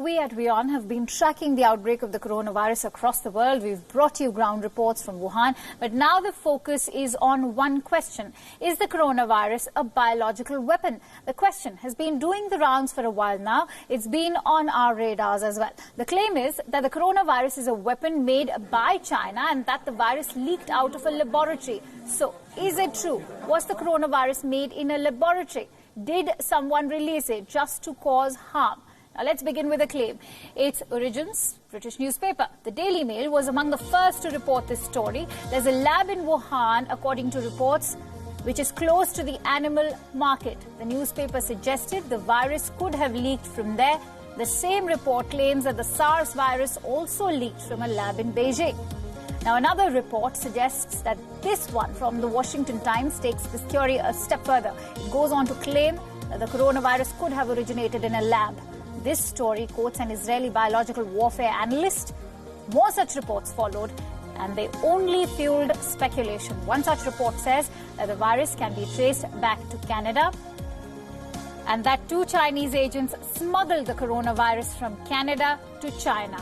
We at WION have been tracking the outbreak of the coronavirus across the world. We've brought you ground reports from Wuhan. But now the focus is on one question. Is the coronavirus a biological weapon? The question has been doing the rounds for a while now. It's been on our radars as well. The claim is that the coronavirus is a weapon made by China and that the virus leaked out of a laboratory. So, is it true? Was the coronavirus made in a laboratory? Did someone release it just to cause harm? Now, let's begin with a claim. Its origins, British newspaper. The Daily Mail was among the first to report this story. There's a lab in Wuhan, according to reports, which is close to the animal market. The newspaper suggested the virus could have leaked from there. The same report claims that the SARS virus also leaked from a lab in Beijing. Now, another report suggests that this one from the Washington Times takes this theory a step further. It goes on to claim that the coronavirus could have originated in a lab. This story quotes an Israeli biological warfare analyst. More such reports followed, and they only fueled speculation. One such report says that the virus can be traced back to Canada and that two Chinese agents smuggled the coronavirus from Canada to China.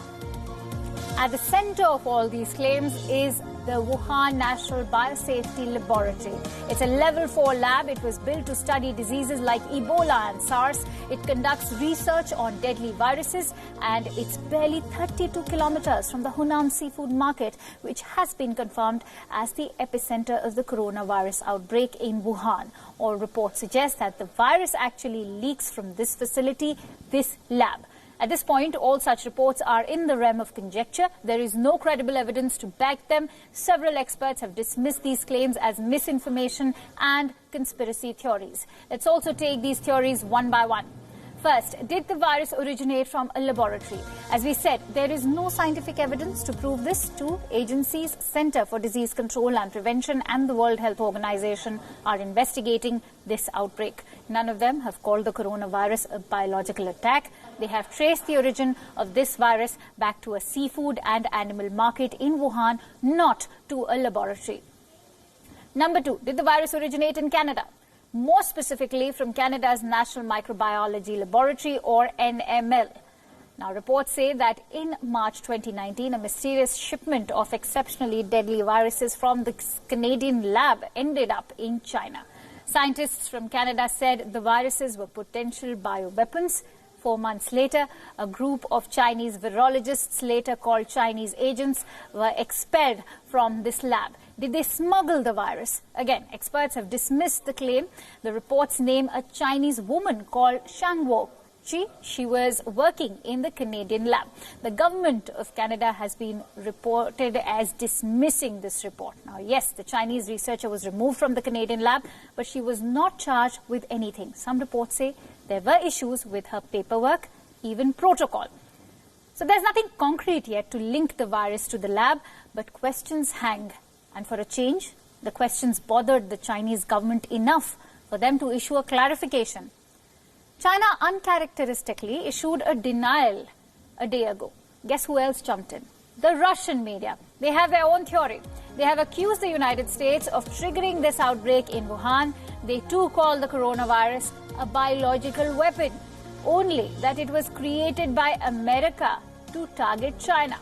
At the center of all these claims is the Wuhan National Biosafety Laboratory. It's a level 4 lab. It was built to study diseases like Ebola and SARS. It conducts research on deadly viruses, and it's barely 32 kilometers from the Hunan seafood market, which has been confirmed as the epicenter of the coronavirus outbreak in Wuhan. All reports suggest that the virus actually leaks from this facility, this lab. At this point, all such reports are in the realm of conjecture. There is no credible evidence to back them. Several experts have dismissed these claims as misinformation and conspiracy theories. Let's also take these theories one by one. First, did the virus originate from a laboratory? As we said, there is no scientific evidence to prove this. Two agencies, Center for Disease Control and Prevention and the World Health Organization, are investigating this outbreak. None of them have called the coronavirus a biological attack. They have traced the origin of this virus back to a seafood and animal market in Wuhan, not to a laboratory. Number two, did the virus originate in Canada? More specifically from Canada's National Microbiology Laboratory, or NML. Now, reports say that in March 2019, a mysterious shipment of exceptionally deadly viruses from the Canadian lab ended up in China. Scientists from Canada said the viruses were potential bioweapons. 4 months later, a group of Chinese virologists, later called Chinese agents, were expelled from this lab. Did they smuggle the virus? Again, experts have dismissed the claim. The reports name a Chinese woman called Shangwo. She was working in the Canadian lab. The government of Canada has been reported as dismissing this report. Now, yes, the Chinese researcher was removed from the Canadian lab, but she was not charged with anything. Some reports say there were issues with her paperwork, even protocol. So there's nothing concrete yet to link the virus to the lab, but questions hang. And for a change, the questions bothered the Chinese government enough for them to issue a clarification. China uncharacteristically issued a denial a day ago. Guess who else jumped in? The Russian media. They have their own theory. They have accused the United States of triggering this outbreak in Wuhan. They too call the coronavirus a biological weapon, only that it was created by America to target China.